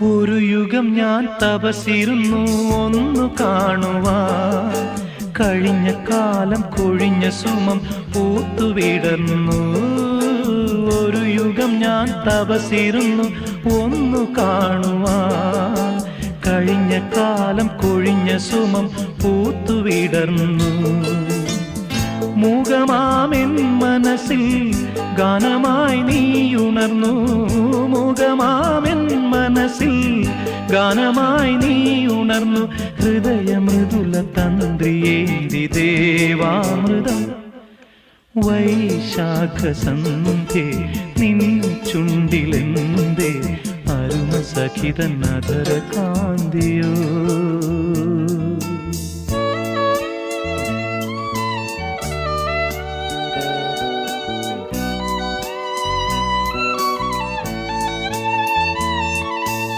ഒരു യുഗം ഞാൻ തപസിരുന്നു ഒന്നു കാണുവാൻ, കഴിഞ്ഞ കാലം കൊഴിഞ്ഞ സുമം പൂത്തുവിടർന്നു. ഒരു യുഗം ഞാൻ തപസിരുന്നു ഒന്നു കാണുവാൻ, കഴിഞ്ഞ കാലം കൊഴിഞ്ഞ സുമം പൂത്തുവിടർന്നു. മൂകമാമെൻ മനസ്സിൽ ഗാനമായി നീയുണർന്നു. മൂകമാമെൻ മനസ്സിൽ ഗാനമായി നീയുണർന്നു. ഹൃദയമൃദുല തന്ത്രിയേന്തി ദേവാമൃതം വൈശാഖസന്ധ്യേ നിൻ ചുണ്ടിലെന്തേ അരുണ സഖിതൻ അധര കാന്തിയോ.